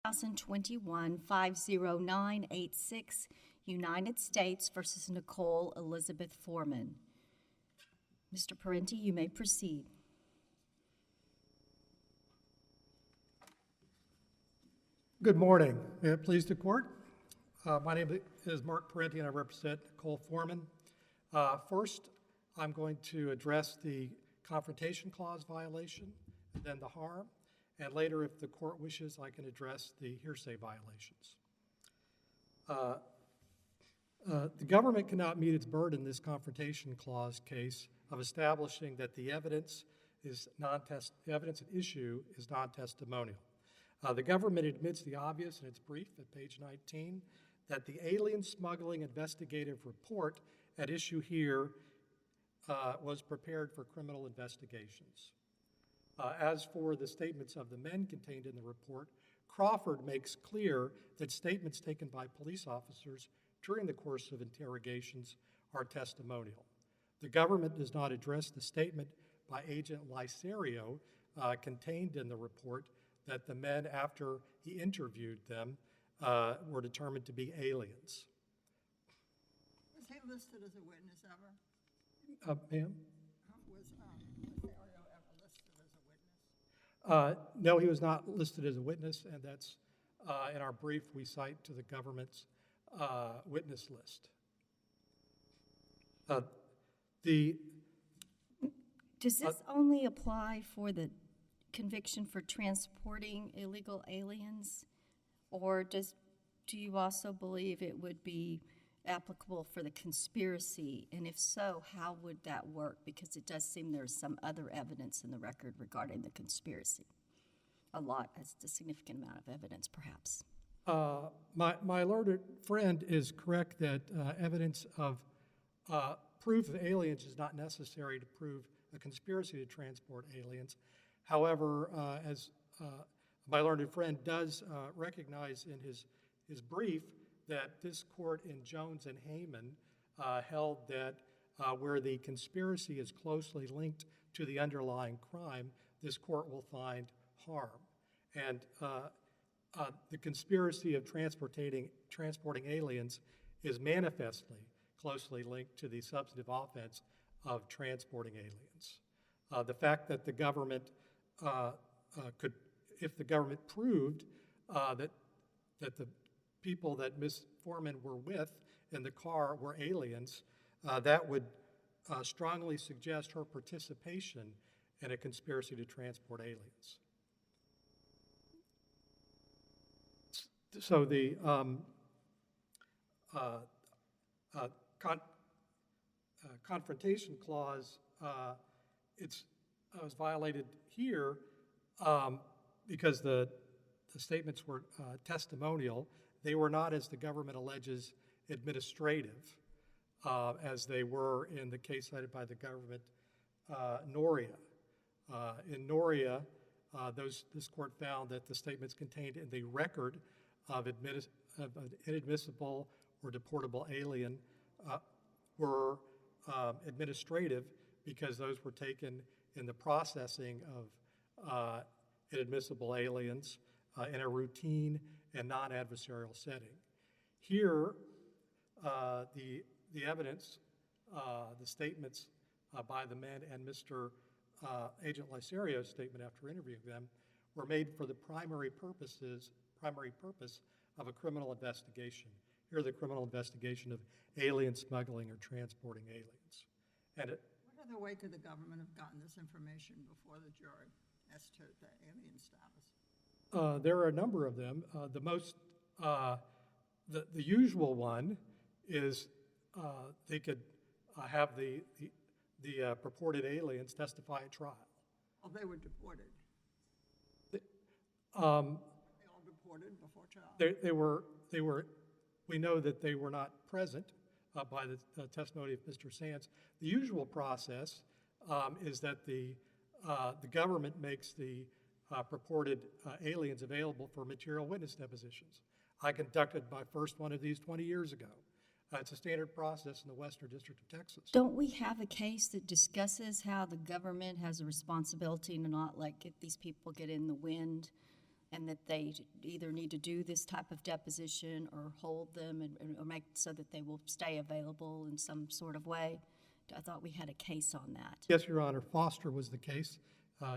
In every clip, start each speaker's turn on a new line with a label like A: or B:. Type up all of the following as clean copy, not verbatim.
A: 2021 50986 United States versus Nicole Elizabeth Foreman. Mr. Parenti, you may proceed.
B: Good morning. May it please the court. My name is Mark Parenti and I represent Nicole Foreman. First, I'm going to address the Confrontation Clause violation and then the harm. And later, if the court wishes, I can address the hearsay violations. The government cannot meet its burden in this Confrontation Clause case of establishing that the evidence at issue is non-testimonial. The government admits the obvious in its brief at page 19 that the alien smuggling investigative report at issue here was prepared for criminal investigations. As for the statements of the men contained in the report, Crawford makes clear that statements taken by police officers during the course of interrogations are testimonial. The government does not address the statement by Agent Lysario contained in the report that the men, after he interviewed them, were determined to be aliens.
C: Was he listed as a witness ever?
B: Ma'am?
C: Was Lysario ever listed as a witness?
B: No, he was not listed as a witness, and that's in our brief we cite to the government's witness list.
A: Does this only apply for the conviction for transporting illegal aliens, or do you also believe it would be applicable for the conspiracy? And if so, how would that work? Because it does seem there's some other evidence in the record regarding the conspiracy. A significant amount of evidence, perhaps.
B: My learned friend is correct that evidence of proof of aliens is not necessary to prove a conspiracy to transport aliens. However, as my learned friend does recognize in his brief, that this court in Jones and Hayman held that where the conspiracy is closely linked to the underlying crime, this court will find harm. And the conspiracy of transporting aliens is manifestly closely linked to the substantive offense of transporting aliens. The fact that the government if the government proved that the people that Ms. Foreman were with in the car were aliens, that would strongly suggest her participation in a conspiracy to transport aliens. So the Confrontation Clause, was violated here because the statements were testimonial. They were not, as the government alleges, administrative, as they were in the case cited by the government, Noria. In Noria, this court found that the statements contained in the record of an inadmissible or deportable alien were administrative because those were taken in the processing of inadmissible aliens in a routine and non-adversarial setting. Here, the evidence, the statements by the men and Mr. Agent Lysario's statement after interviewing them were made for the primary purpose of a criminal investigation. Here, the criminal investigation of alien smuggling or transporting aliens. And
C: what other way could the government have gotten this information before the jury as to the alien status?
B: There are a number of them. The usual one is they could have the purported aliens testify at trial.
C: Oh, they were deported. They all deported before trial.
B: They were. We know that they were not present by the testimony of Mr. Sands. The usual process is that the government makes the purported aliens available for material witness depositions. I conducted my first one of these 20 years ago. It's a standard process in the Western District of Texas.
A: Don't we have a case that discusses how the government has a responsibility to not let these people get in the wind and that they either need to do this type of deposition or hold them or make so that they will stay available in some sort of way? I thought we had a case on that.
B: Yes, Your Honor, Foster was the case.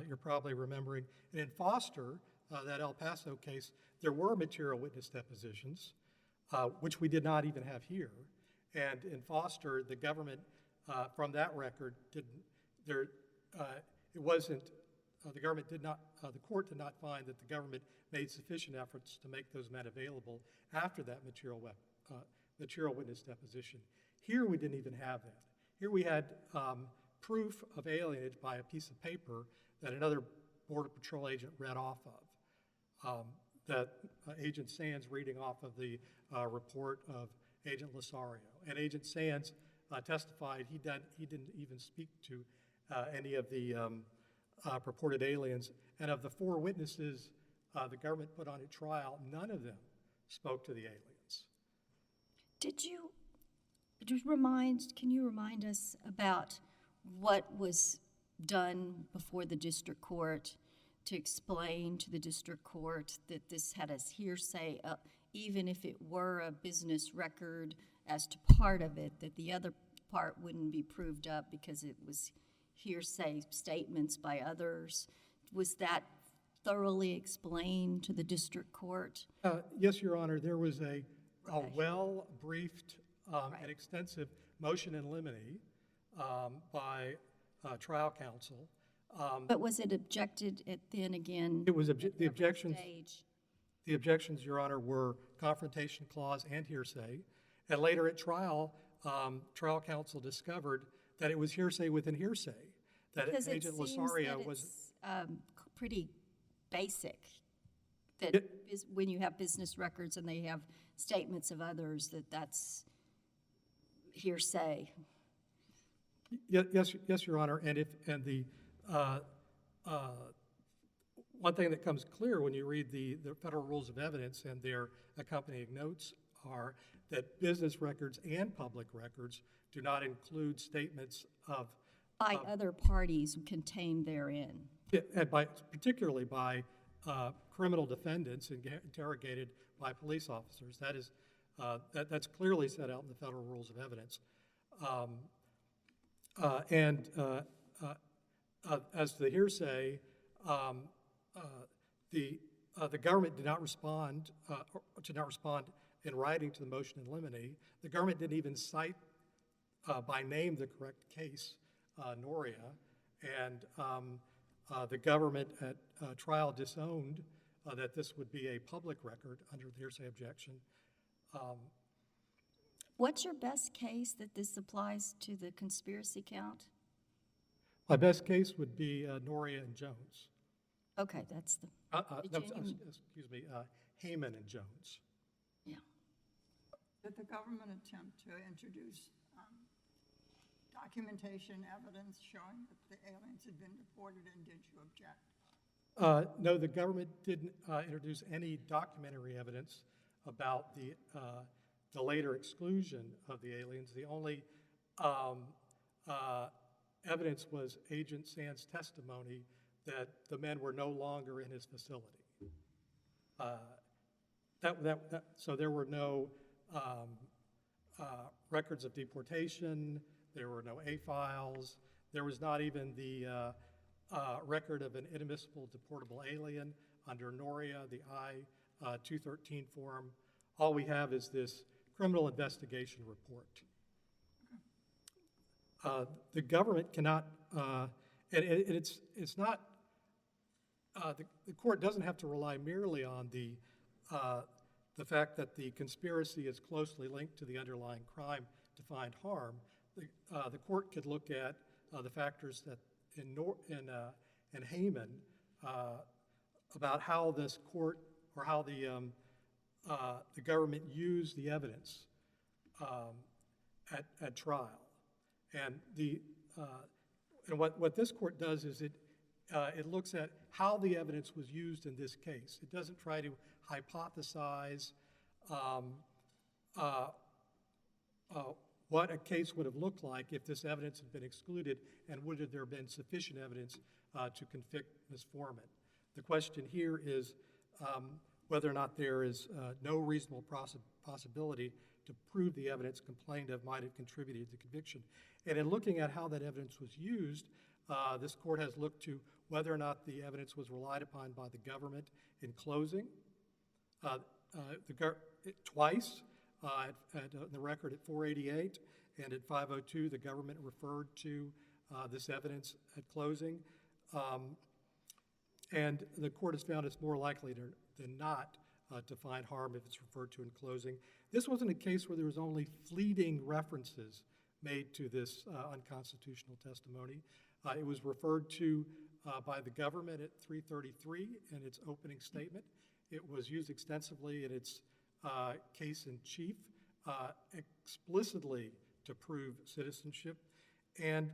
B: You're probably remembering. And in Foster, that El Paso case, there were material witness depositions, which we did not even have here. And in Foster, the government, from that record, the government did not, the court did not find that the government made sufficient efforts to make those men available after that material witness deposition. Here, we didn't even have that. Here we had proof of alienage by a piece of paper that another Border Patrol agent read off of, that Agent Sands reading off of the report of Agent Losario. And Agent Sands testified he didn't even speak to any of the purported aliens. And of the 4 witnesses the government put on a trial, none of them spoke to the aliens.
A: Can you remind us about what was done before the district court to explain to the district court that this had a hearsay, even if it were a business record as to part of it, that the other part wouldn't be proved up because it was hearsay statements by others? Was that thoroughly explained to the district court?
B: Yes, Your Honor, there was a well-briefed and extensive motion in limine by trial counsel.
A: But was it objected at then again?
B: It was the objections.
A: Stage?
B: The objections, Your Honor, were confrontation clause and hearsay. And later at trial, trial counsel discovered that it was hearsay within hearsay. That
A: Because
B: Agent
A: it seems
B: Losario
A: that
B: was
A: it's pretty basic. That when you have business records and they have statements of others, that's hearsay.
B: Yes, Your Honor. And the one thing that comes clear when you read the federal rules of evidence and their accompanying notes are that business records and public records do not include statements of
A: By other parties contained therein.
B: And particularly by criminal defendants interrogated by police officers. That is, that's clearly set out in the federal rules of evidence. As to the hearsay, the government did not respond in writing to the motion in limine. The government didn't even cite by name the correct case, Noria, and the government at trial disowned that this would be a public record under the hearsay objection.
A: What's your best case that this applies to the conspiracy count?
B: My best case would be Noria and Jones.
A: Okay, that's the...
B: Excuse me, Heyman and Jones.
A: Yeah.
C: Did the government attempt to introduce documentation evidence showing that the aliens had been deported, and did you object?
B: No, the government didn't introduce any documentary evidence about the later exclusion of the aliens. The only evidence was Agent Sands' testimony that the men were no longer in his facility. So there were no records of deportation, there were no A-files, there was not even the record of an inadmissible deportable alien under Noria, the I-213 form. All we have is this criminal investigation report. The government cannot, and it's not, the court doesn't have to rely merely on the fact that the conspiracy is closely linked to the underlying crime to find harm. The court could look at the factors that in Heyman about how this court or how the government used the evidence at trial. And what this court does is it looks at how the evidence was used in this case. It doesn't try to hypothesize what a case would have looked like if this evidence had been excluded, and would there have been sufficient evidence to convict Ms. Foreman. The question here is whether or not there is no reasonable possibility to prove the evidence complained of might have contributed to the conviction. And in looking at how that evidence was used, this court has looked to whether or not the evidence was relied upon by the government in closing. Twice, the record at 488 and at 502, the government referred to this evidence at closing. And the court has found it's more likely than not to find harm if it's referred to in closing. This wasn't a case where there was only fleeting references made to this unconstitutional testimony. It was referred to by the government at 333 in its opening statement. It was used extensively in its case in chief, explicitly to prove citizenship. And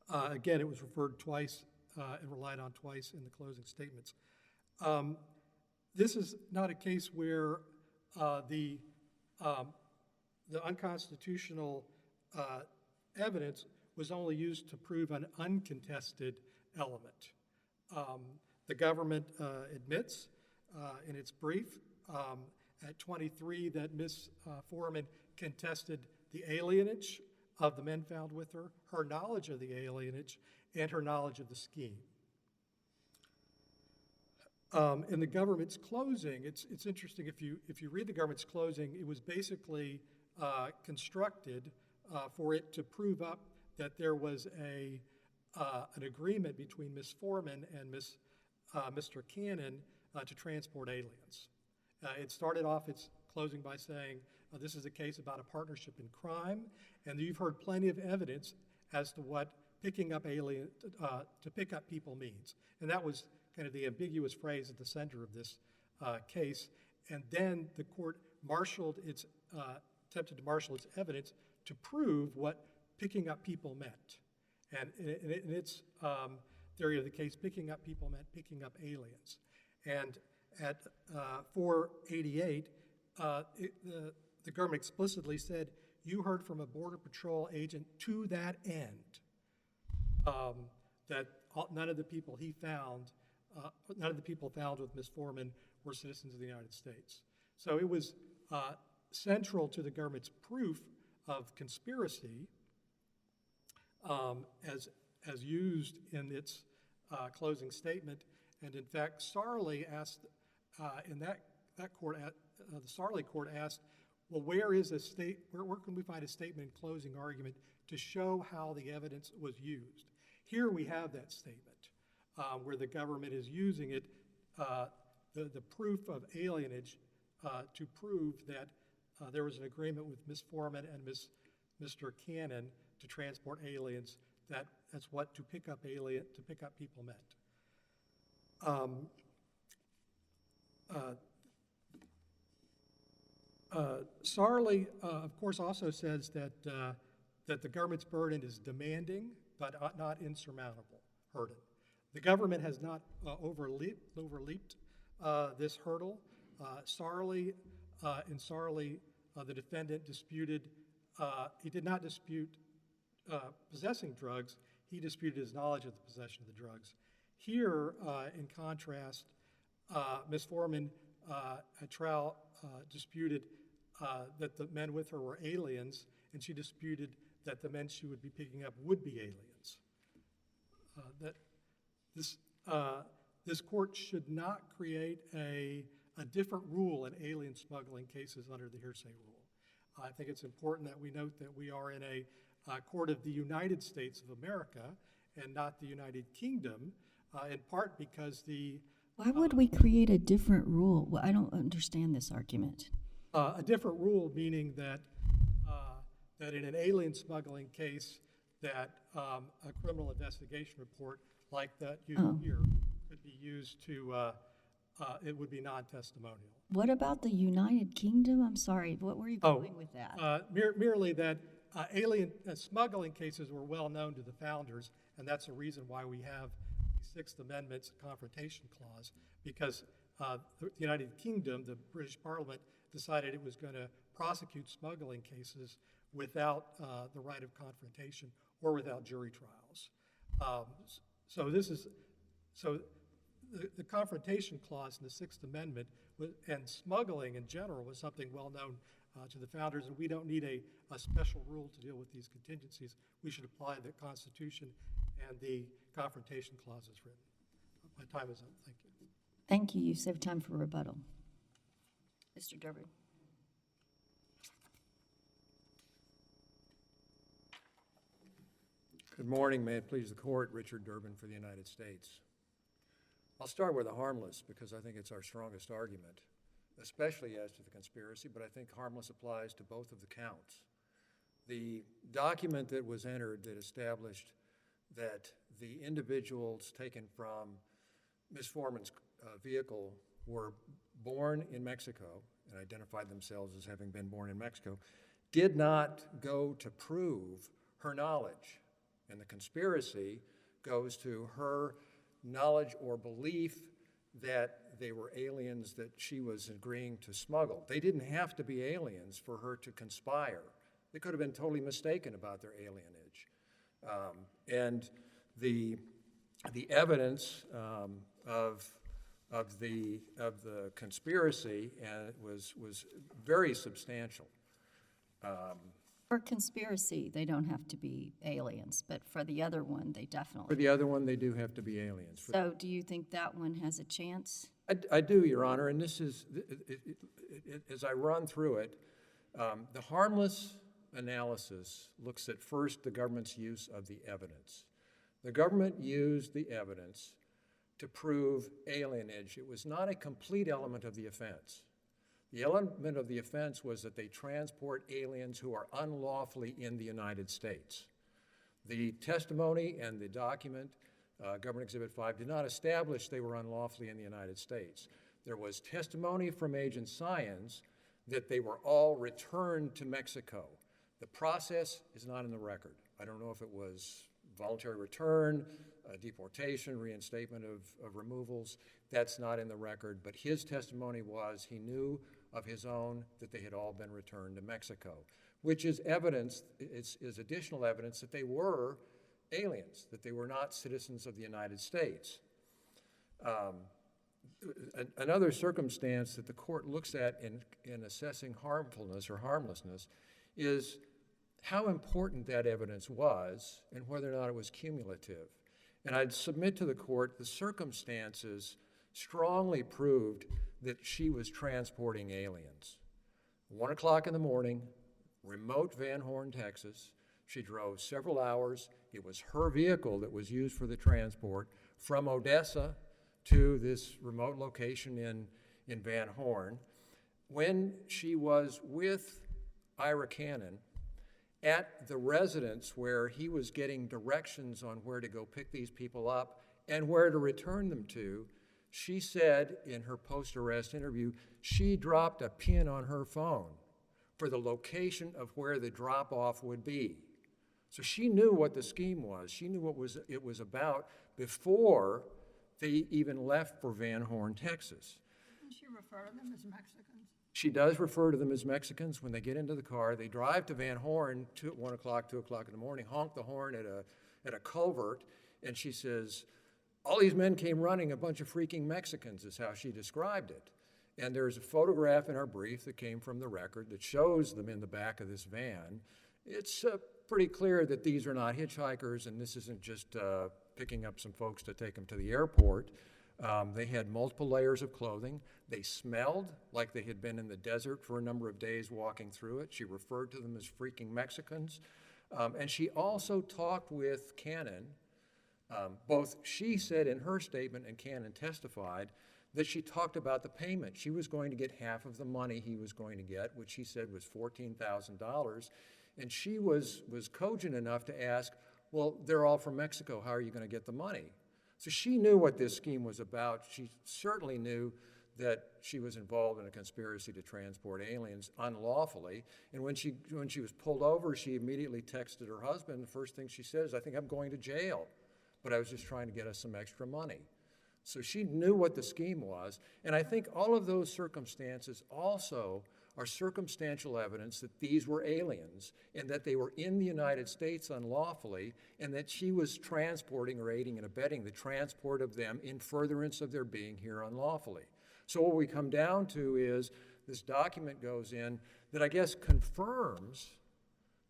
B: again, it was referred twice and relied on twice in the closing statements. This is not a case where the unconstitutional evidence was only used to prove an uncontested element. The government admits in its brief at 23 that Ms. Foreman contested the alienage of the men found with her, her knowledge of the alienage, and her knowledge of the scheme. In the government's closing, it's interesting, if you read the government's closing, it was basically constructed for it to prove up that there was an agreement between Ms. Foreman and Mr. Cannon to transport aliens. It started off its closing by saying, this is a case about a partnership in crime, and you've heard plenty of evidence as to what picking up to pick up people means. And that was kind of the ambiguous phrase at the center of this case. And then the court attempted to marshal its evidence to prove what picking up people meant. And in its theory of the case, picking up people meant picking up aliens. And at 488, the government explicitly said, you heard from a Border Patrol agent to that end that none of the people found with Ms. Foreman were citizens of the United States. So it was central to the government's proof of conspiracy as used in its closing statement. And in fact, Sarley asked, the Sarley court asked, well, where can we find a statement in closing argument to show how the evidence was used? Here we have that statement where the government is using it, the proof of alienage, to prove that there was an agreement with Ms. Foreman and Mr. Cannon to transport aliens. That's what to pick up people meant. Sarley, of course, also says that the government's burden is demanding but not insurmountable hurdle. The government has not overleaped this hurdle. In Sarley, the defendant disputed, he did not dispute possessing drugs, he disputed his knowledge of the possession of the drugs. Here, in contrast, Ms. Foreman at trial disputed that the men with her were aliens, and she disputed that the men she would be picking up would be aliens. This court should not create a different rule in alien smuggling cases under the hearsay rule. I think it's important that we note that we are in a court of the United States of America and not the United Kingdom, in part because
A: Why would we create a different rule? Well, I don't understand this argument.
B: A different rule meaning that in an alien smuggling case that a criminal investigation report like that used here could be used to, it would be non-testimonial.
A: What about the United Kingdom? I'm sorry, what were you going with that?
B: Merely that alien smuggling cases were well known to the founders, and that's the reason why we have the Sixth Amendment's Confrontation Clause, because the United Kingdom, the British Parliament, decided it was going to prosecute smuggling cases without the right of confrontation or without jury trials. So the Confrontation Clause in the Sixth Amendment and smuggling in general was something well known to the founders, and we don't need a special rule to deal with these contingencies. We should apply the Constitution and the Confrontation Clause as written. My time is up. Thank you.
A: Thank you. You saved time for rebuttal. Mr. Durbin.
D: Good morning. May it please the court. Richard Durbin for the United States. I'll start with the harmless because I think it's our strongest argument, especially as to the conspiracy, but I think harmless applies to both of the counts. The document that was entered that established that the individuals taken from Ms. Foreman's vehicle were born in Mexico and identified themselves as having been born in Mexico did not go to prove her knowledge. And the conspiracy goes to her knowledge or belief that they were aliens that she was agreeing to smuggle. They didn't have to be aliens for her to conspire. They could have been totally mistaken about their alienage. And the evidence of the conspiracy was very substantial.
A: For conspiracy, they don't have to be aliens, but for the other one, they
D: For
A: definitely.
D: the other one, they do have to be aliens.
A: So do you think that one has a chance?
D: I do, Your Honor, and this is, as I run through it, the harmless analysis looks at first the government's use of the evidence. The government used the evidence to prove alienage. It was not a complete element of the offense. The element of the offense was that they transport aliens who are unlawfully in the United States. The testimony and the document, Government Exhibit 5, did not establish they were unlawfully in the United States. There was testimony from Agent Syons that they were all returned to Mexico. The process is not in the record. I don't know if it was voluntary return, deportation, reinstatement of removals. That's not in the record, but his testimony was he knew of his own that they had all been returned to Mexico, which is evidence, is additional evidence that they were aliens, that they were not citizens of the United States. Another circumstance that the court looks at in assessing harmfulness or harmlessness is how important that evidence was and whether or not it was cumulative. And I'd submit to the court the circumstances strongly proved that she was transporting aliens. 1 o'clock in the morning, remote Van Horn, Texas. She drove several hours. It was her vehicle that was used for the transport from Odessa to this remote location in Van Horn. When she was with Ira Cannon at the residence where he was getting directions on where to go pick these people up and where to return them to, she said in her post-arrest interview, she dropped a pin on her phone for the location of where the drop-off would be. So she knew what the scheme was. She knew what it was about before they even left for Van Horn, Texas.
C: Didn't she refer to them as Mexicans?
D: She does refer to them as Mexicans. When they get into the car, they drive to Van Horn at 1 o'clock, 2 o'clock in the morning, honk the horn at a culvert, and she says, all these men came running, a bunch of freaking Mexicans is how she described it. And there's a photograph in our brief that came from the record that shows them in the back of this van. It's pretty clear that these are not hitchhikers, and this isn't just picking up some folks to take them to the airport. They had multiple layers of clothing. They smelled like they had been in the desert for a number of days walking through it. She referred to them as freaking Mexicans. And she also talked with Cannon. Both she said in her statement and Cannon testified that she talked about the payment. She was going to get half of the money he was going to get, which he said was $14,000. And she was cogent enough to ask, well, they're all from Mexico. How are you going to get the money? So she knew what this scheme was about. She certainly knew that she was involved in a conspiracy to transport aliens unlawfully. And when she was pulled over, she immediately texted her husband. The first thing she said is, I think I'm going to jail, but I was just trying to get us some extra money. So she knew what the scheme was. And I think all of those circumstances also are circumstantial evidence that these were aliens and that they were in the United States unlawfully and that she was transporting or aiding and abetting the transport of them in furtherance of their being here unlawfully. So what we come down to is this document goes in that I guess confirms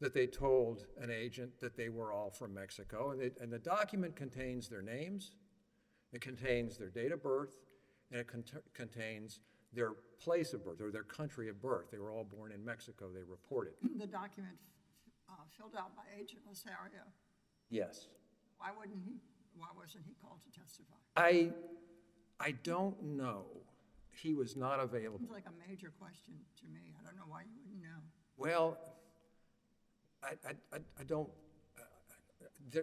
D: that they told an agent that they were all from Mexico, and the document contains their names, it contains their date of birth, and it contains their place of birth or their country of birth. They were all born in Mexico, they reported.
C: The document filled out by Agent Lasario.
D: Yes.
C: Why wasn't he called to testify?
D: I don't know. He was not available.
C: Seems like a major question to me. I don't know why you wouldn't know.
D: Well, I don't,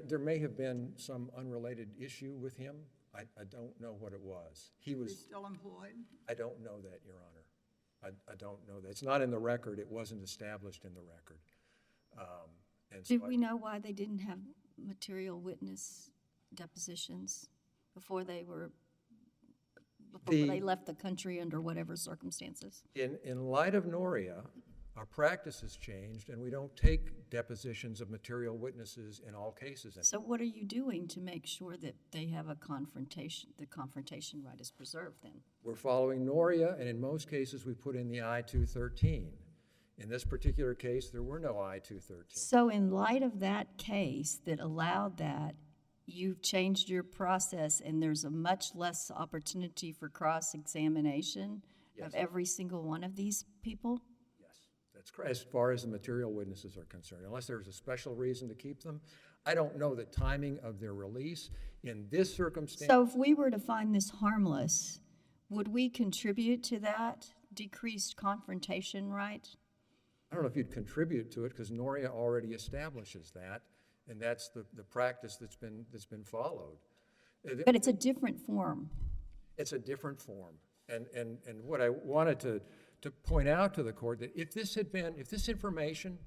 D: there may have been some unrelated issue with him. I don't know what it was.
C: Is he still employed?
D: I don't know that, Your Honor. I don't know that. It's not in the record. It wasn't established in the record. And so
A: Did we know why they didn't have material witness depositions before they left the country under whatever circumstances?
D: in light of Noria, our practice has changed, and we don't take depositions of material witnesses in all cases.
A: So what are you doing to make sure that they have a confrontation, the confrontation right is preserved then?
D: We're following Noria, and in most cases, we put in the I-213. In this particular case, there were no I-213.
A: So in light of that case that allowed that, you've changed your process and there's a much less opportunity for cross-examination
D: Yes.
A: of every single one of these people?
D: Yes, that's correct, as far as the material witnesses are concerned. Unless there's a special reason to keep them, I don't know the timing of their release. In this circumstance,
A: So if we were to find this harmless, would we contribute to that decreased confrontation right?
D: I don't know if you'd contribute to it, because Noria already establishes that, and that's the practice that's been followed.
A: But it's a different form.
D: It's a different form. And what I wanted to point out to the court, that if this information,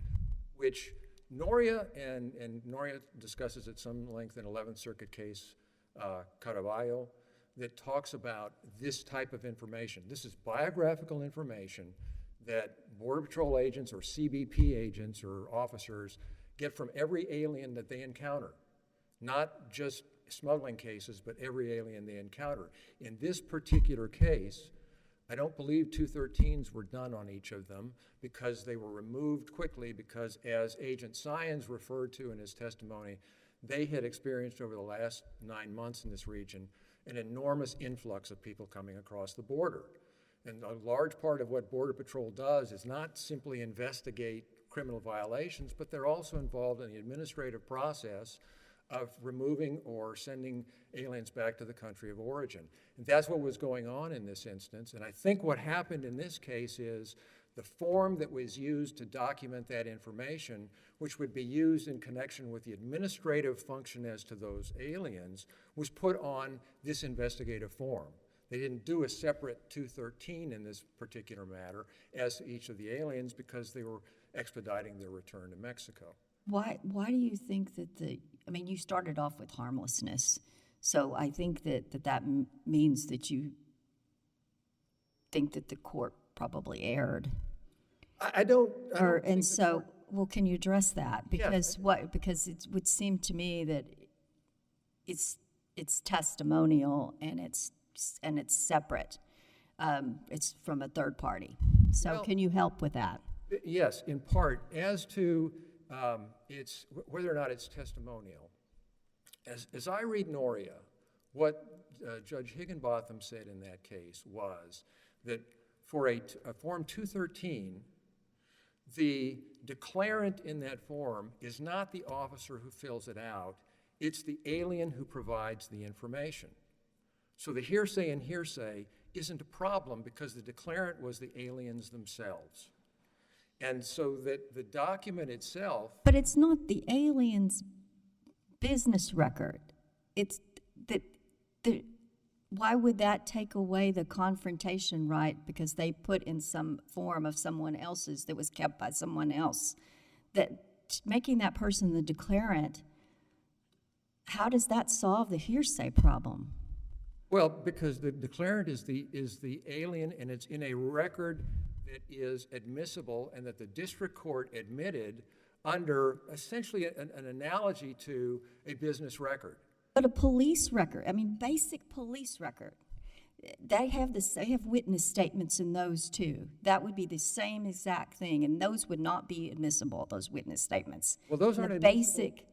D: which Noria, and Noria discusses at some length in 11th Circuit case, Caraballo, that talks about this type of information. This is biographical information that Border Patrol agents or CBP agents or officers get from every alien that they encounter. Not just smuggling cases, but every alien they encounter. In this particular case, I don't believe 213s were done on each of them because they were removed quickly because, as Agent Syons referred to in his testimony, they had experienced over the last 9 months in this region an enormous influx of people coming across the border. And a large part of what Border Patrol does is not simply investigate criminal violations, but they're also involved in the administrative process of removing or sending aliens back to the country of origin. And that's what was going on in this instance. And I think what happened in this case is the form that was used to document that information, which would be used in connection with the administrative function as to those aliens, was put on this investigative form. They didn't do a separate 213 in this particular matter as to each of the aliens because they were expediting their return to Mexico.
A: Why do you think that you started off with harmlessness, so I think that means that you think that the court probably erred. Well, can you address that? Because because it would seem to me that it's testimonial and it's separate. It's from a third party. So can you help with that?
D: Yes, in part. As to whether or not it's testimonial, as I read Noria, what Judge Higginbotham said in that case was that for a Form 213, the declarant in that form is not the officer who fills it out, it's the alien who provides the information. So the hearsay and hearsay isn't a problem because the declarant was the aliens themselves. And so that the document itself...
A: But it's not the alien's business record. It's that why would that take away the confrontation right because they put in some form of someone else's that was kept by someone else? That making that person the declarant, how does that solve the hearsay problem?
D: Well, because the declarant is the alien, and it's in a record that is admissible and that the district court admitted under essentially an analogy to a business record.
A: But a police record, I mean, basic police record, they have witness statements in those too. That would be the same exact thing, and those would not be admissible, those witness statements.
D: Well, those
A: And
D: aren't
A: the
D: admissible.
A: basic.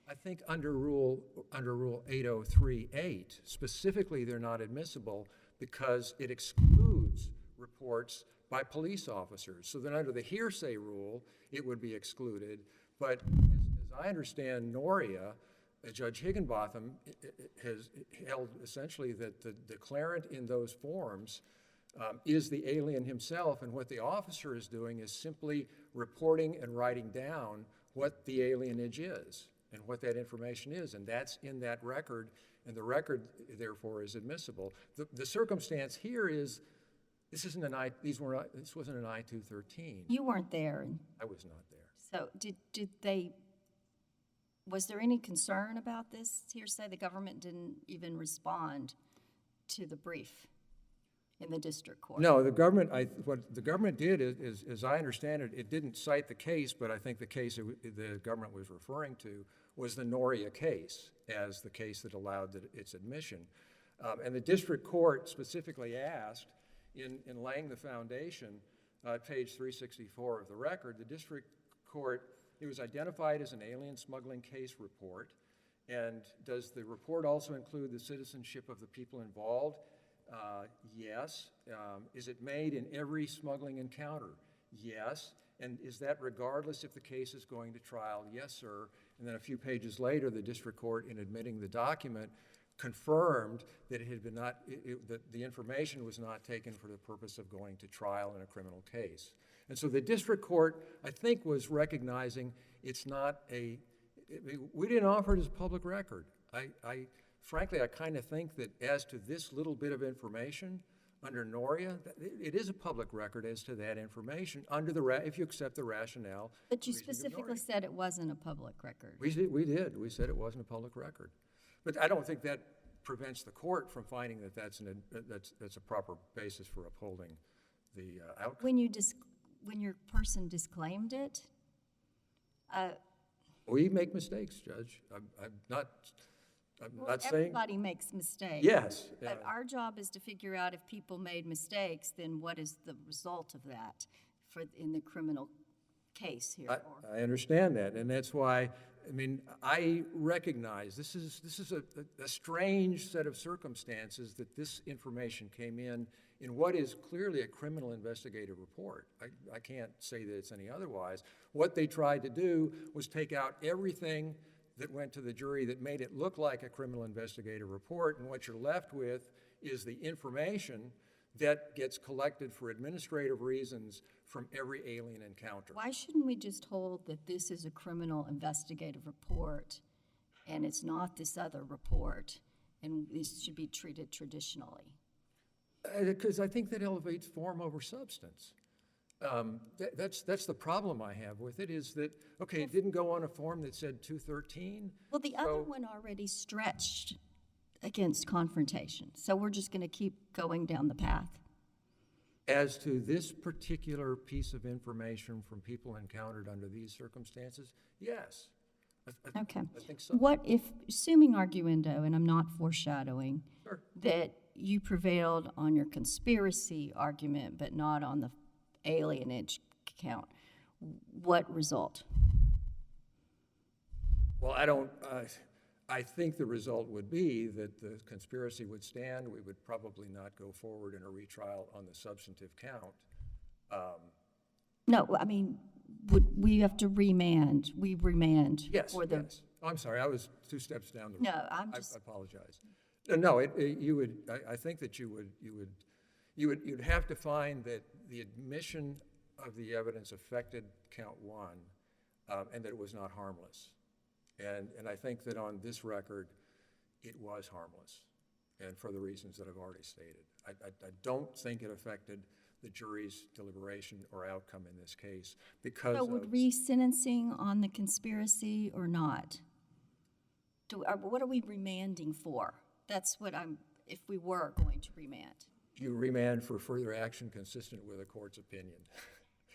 D: I think under Rule 803.8, specifically, they're not admissible because it excludes reports by police officers. So then under the hearsay rule, it would be excluded. But as I understand Noria, Judge Higginbotham has held essentially that the declarant in those forms is the alien himself, and what the officer is doing is simply reporting and writing down what the alienage is and what that information is, and that's in that record, and the record, therefore, is admissible. The circumstance here is this wasn't an I-213.
A: You weren't there, and
D: I was not there.
A: so did they? Was there any concern about this hearsay? The government didn't even respond to the brief in the district court.
D: No, the government, what the government did is, as I understand it, it didn't cite the case, but I think the case the government was referring to was the Noria case as the case that allowed its admission. And the district court specifically asked, in laying the foundation, page 364 of the record, the district court, it was identified as an alien smuggling case report. And does the report also include the citizenship of the people involved? Yes. Is it made in every smuggling encounter? Yes. And is that regardless if the case is going to trial? Yes, sir. And then a few pages later, the district court, in admitting the document, confirmed that it had been that the information was not taken for the purpose of going to trial in a criminal case. And so the district court, I think, was recognizing it's not we didn't offer it as a public record. Frankly, I kind of think that as to this little bit of information under Noria, it is a public record as to that information if you accept the rationale.
A: But you specifically said it wasn't a public record.
D: We did. We said it wasn't a public record. But I don't think that prevents the court from finding that that's a proper basis for upholding the outcome.
A: When your person disclaimed it,
D: We make mistakes, Judge. I'm not saying.
A: Everybody makes mistakes.
D: Yes.
A: But our job is to figure out if people made mistakes, then what is the result of that in the criminal case here?
D: I understand that, and that's why. I mean, I recognize this is a strange set of circumstances that this information came in what is clearly a criminal investigative report. I can't say that it's any otherwise. What they tried to do was take out everything that went to the jury that made it look like a criminal investigative report, and what you're left with is the information that gets collected for administrative reasons from every alien encounter.
A: Why shouldn't we just hold that this is a criminal investigative report and it's not this other report, and this should be treated traditionally?
D: Because I think that elevates form over substance. That's the problem I have with it, is that, okay, it didn't go on a form that said 213.
A: Well, the other one already stretched against confrontation, so we're just going to keep going down the path.
D: As to this particular piece of information from people encountered under these circumstances, yes.
A: Okay.
D: I think so.
A: What if, assuming arguendo, and I'm not foreshadowing,
D: Sure.
A: that you prevailed on your conspiracy argument but not on the alienage count, what result?
D: Well, I think the result would be that the conspiracy would stand. We would probably not go forward in a retrial on the substantive count.
A: No, I mean, would we have to remand? We remand
D: Yes,
A: for the.
D: yes. Oh, I'm sorry, I was 2 steps down the road.
A: No, I'm just.
D: I apologize. No, you would. I think that you'd have to find that the admission of the evidence affected count 1, and that it was not harmless. And I think that on this record, it was harmless, and for the reasons that I've already stated. I don't think it affected the jury's deliberation or outcome in this case because
A: So would re-sentencing on the conspiracy or not? What are we remanding for? That's what if we were going to remand.
D: you remand for further action consistent with a court's opinion,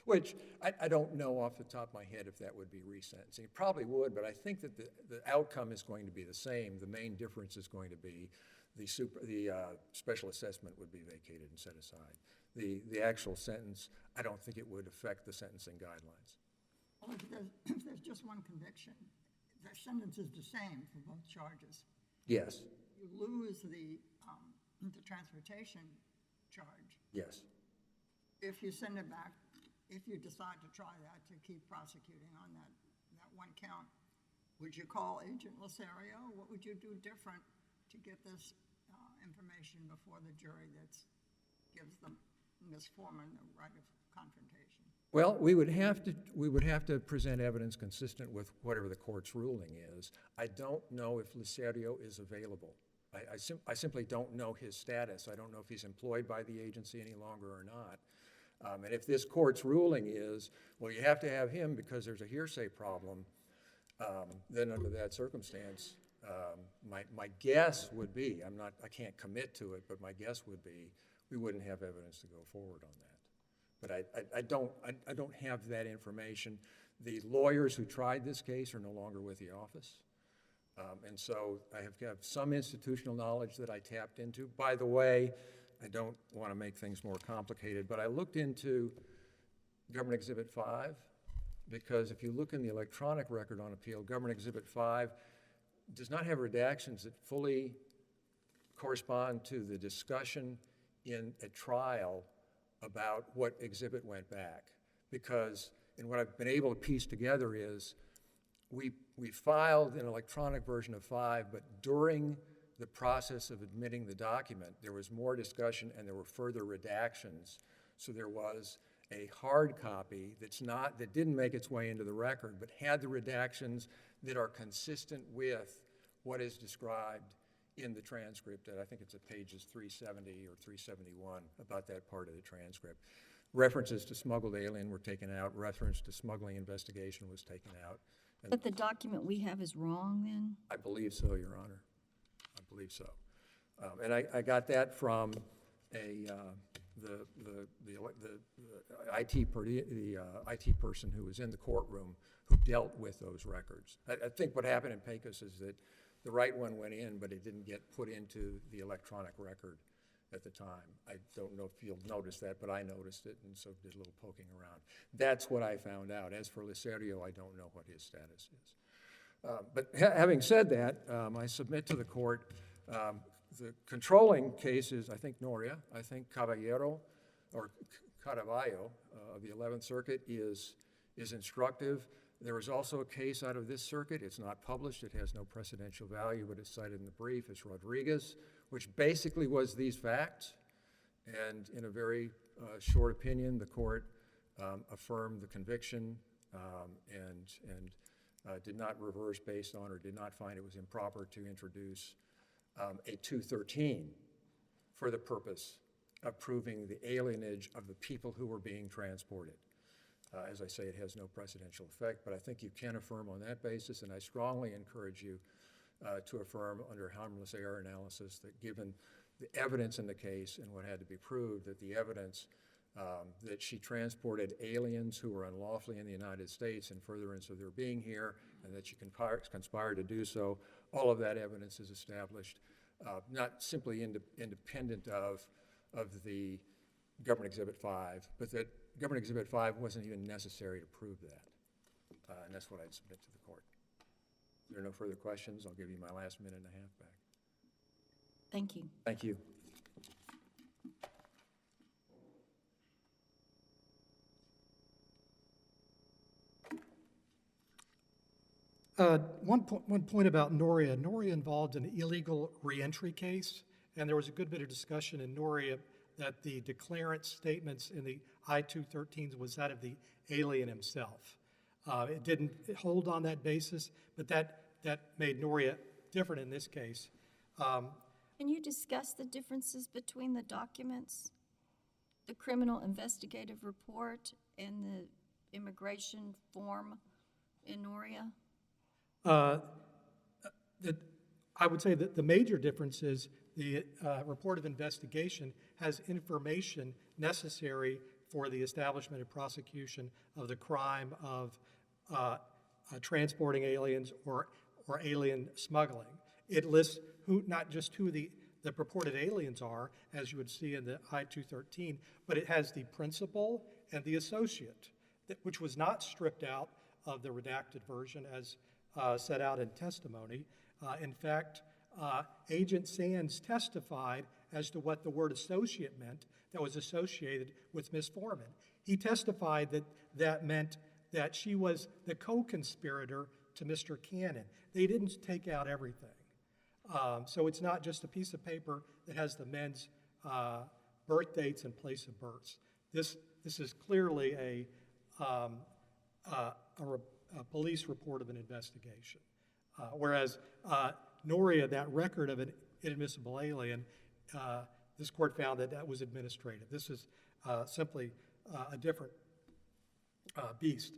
D: which I don't know off the top of my head if that would be resentencing. It probably would, but I think that the outcome is going to be the same. The main difference is going to be the special assessment would be vacated and set aside. The actual sentence, I don't think it would affect the sentencing guidelines.
C: Well, if there's just one conviction, the sentence is the same for both charges.
D: Yes,
C: You lose the transportation charge.
D: yes.
C: If you send it back, if you decide to try that, to keep prosecuting on that one count, would you call Agent Lasario? What would you do different to get this information before the jury that gives them Ms. Foreman the right of confrontation?
D: Well, we would have to present evidence consistent with whatever the court's ruling is. I don't know if Lasario is available. I simply don't know his status. I don't know if he's employed by the agency any longer or not. And if this court's ruling is, well, you have to have him because there's a hearsay problem, then under that circumstance, my guess would be, I can't commit to it, but my guess would be we wouldn't have evidence to go forward on that. But I don't have that information. The lawyers who tried this case are no longer with the office. And so I have some institutional knowledge that I tapped into. By the way, I don't want to make things more complicated, but I looked into Government Exhibit 5, because if you look in the electronic record on appeal, Government Exhibit 5 does not have redactions that fully correspond to the discussion in a trial about what exhibit went back. Because, and what I've been able to piece together is, we filed an electronic version of 5, but during the process of admitting the document, there was more discussion and there were further redactions. So there was a hard copy that didn't make its way into the record, but had the redactions that are consistent with what is described in the transcript. And I think it's at pages 370 or 371 about that part of the transcript. References to smuggled alien were taken out. Reference to smuggling investigation was taken out. And
A: But the document we have is wrong then?
D: I believe so, Your Honor. I believe so. And I got that from the IT person who was in the courtroom who dealt with those records. I think what happened in Pecos is that the right one went in, but it didn't get put into the electronic record at the time. I don't know if you'll notice that, but I noticed it, and so did a little poking around. That's what I found out. As for Lasario, I don't know what his status is. But having said that, I submit to the court the controlling case is, I think, Noria. I think Caballero, or Caraballo of the 11th Circuit is instructive. There is also a case out of this circuit. It's not published. It has no precedential value, but it's cited in the brief. It's Rodriguez, which basically was these facts. And in a very short opinion, the court affirmed the conviction and did not reverse based on or did not find it was improper to introduce a 213 for the purpose of proving the alienage of the people who were being transported. As I say, it has no precedential effect, but I think you can affirm on that basis, and I strongly encourage you to affirm under harmless error analysis that given the evidence in the case and what had to be proved, that the evidence that she transported aliens who were unlawfully in the United States in furtherance of their being here, and that she conspired to do so, all of that evidence is established, not simply independent of the Government Exhibit 5, but that Government Exhibit 5 wasn't even necessary to prove that. And that's what I'd submit to the court. If there are no further questions, I'll give you my last minute and a half back.
A: Thank you.
D: Thank you.
B: One point about Noria. Noria involved an illegal reentry case, and there was a good bit of discussion in Noria that the declarant statements in the I-213s was that of the alien himself. It didn't hold on that basis, but that made Noria different in this case.
A: Can you discuss the differences between the documents, the criminal investigative report and the immigration form in Noria?
B: I would say that the major difference is the report of investigation has information necessary for the establishment and prosecution of the crime of transporting aliens or alien smuggling. It lists not just who the purported aliens are, as you would see in the I-213, but it has the principal and the associate, which was not stripped out of the redacted version as set out in testimony. In fact, Agent Sands testified as to what the word associate meant that was associated with Miss Foreman. He testified that that meant that she was the co-conspirator to Mr. Cannon. They didn't take out everything. So it's not just a piece of paper that has the men's birth dates and place of births. This is clearly a police report of an investigation. Whereas Noria, that record of an inadmissible alien, this court found that that was administrative. This is simply a different beast.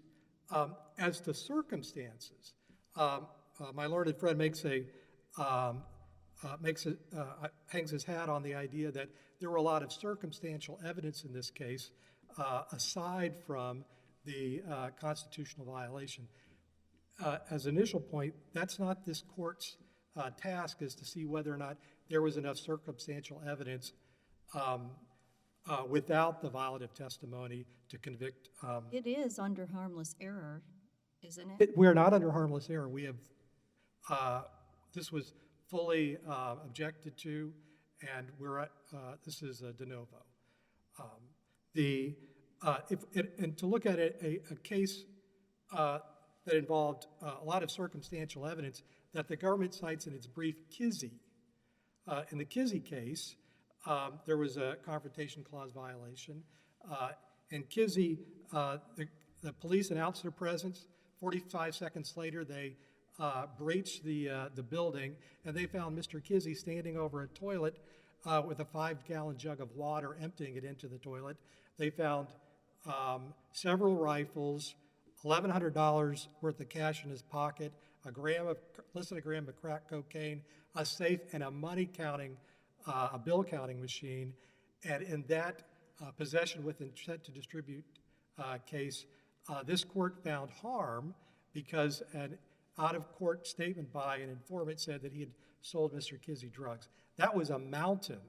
B: As to circumstances, my learned friend hangs his hat on the idea that there were a lot of circumstantial evidence in this case, aside from the constitutional violation. As an initial point, that's not this court's task, is to see whether or not there was enough circumstantial evidence without the violative testimony to convict.
A: It is under harmless error, isn't it?
B: We're not under harmless error. We have, this was fully objected to, and this is a de novo. And to look at it, a case that involved a lot of circumstantial evidence that the government cites in its brief, Kizzy. In the Kizzy case, there was a Confrontation Clause violation. In Kizzy, the police announced their presence. 45 seconds later, they breached the building, and they found Mr. Kizzy standing over a toilet with a 5-gallon jug of water, emptying it into the toilet. They found several rifles, $1,100 worth of cash in his pocket, less than a gram of crack cocaine, a safe, and a bill counting machine. And in that possession with intent to distribute case, this court found harm because an out-of-court statement by an informant said that he had sold Mr. Kizzy drugs. That was a mountain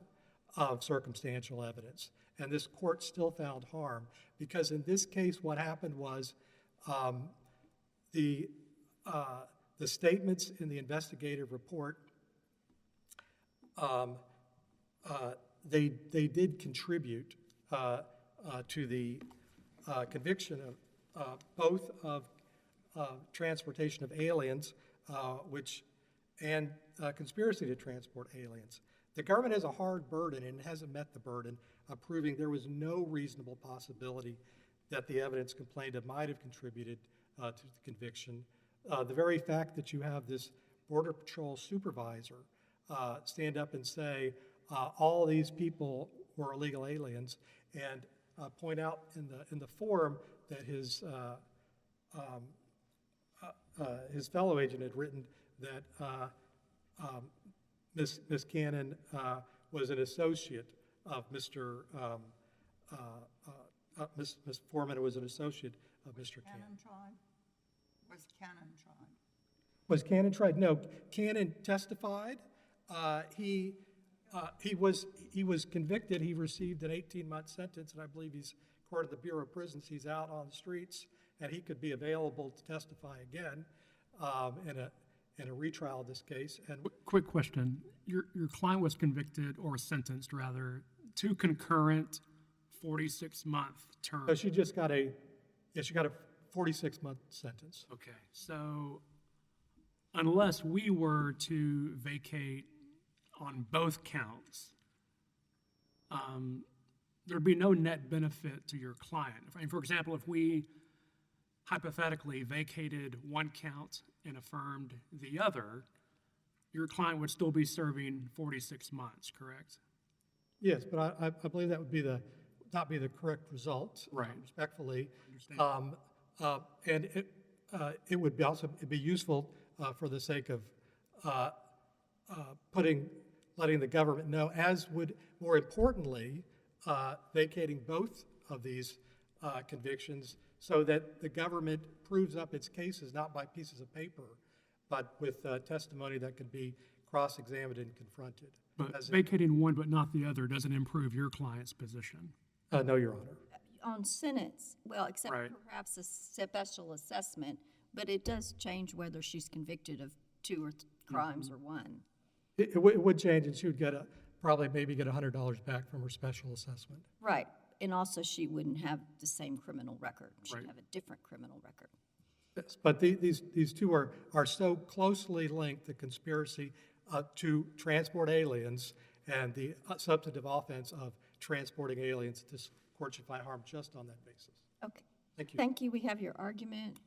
B: of circumstantial evidence, and this court still found harm because in this case what happened was the statements in the investigative report, they did contribute to the conviction of both of transportation of aliens, and conspiracy to transport aliens. The government has a hard burden and hasn't met the burden of proving there was no reasonable possibility that the evidence complained of might have contributed to the conviction. The very fact that you have this Border Patrol supervisor stand up and say all these people were illegal aliens, and point out in the forum that his fellow agent had written that Ms. Cannon was an associate of Mr. Ms. Foreman was an associate of Mr. Cannon.
C: Cannon tried? Was Cannon tried?
B: Was Cannon tried? No, Cannon testified. He was convicted. He received an 18-month sentence, and I believe he's, according to the Bureau of Prisons, he's out on the streets, and he could be available to testify again in a retrial of this case. And
E: quick question: your client was convicted, or sentenced rather, to concurrent 46-month term.
B: so she just got a 46-month sentence.
E: Okay, so unless we were to vacate on both counts, there'd be no net benefit to your client. For example, if we hypothetically vacated one count and affirmed the other, your client would still be serving 46 months, correct?
B: Yes, but I believe that would not be the correct result.
E: Right.
B: Respectfully.
E: Understand.
B: And it would be useful for the sake of putting letting the government know, as would, more importantly, vacating both of these convictions so that the government proves up its cases not by pieces of paper, but with testimony that could be cross-examined and confronted.
E: But vacating one but not the other doesn't improve your client's position.
B: No, Your Honor.
A: On sentence, well, except
E: Right.
A: perhaps a special assessment, but it does change whether she's convicted of 2 or crimes or 1.
B: It would change, and she would get probably maybe get $100 back from her special assessment.
A: Right, and also she wouldn't have the same criminal record. She'd
E: Right.
A: have a different criminal record.
B: Yes, but these two are so closely linked, the conspiracy to transport aliens and the substantive offense of transporting aliens, this court should find harm just on that basis.
A: Okay.
B: Thank you.
A: Thank you, we have your argument.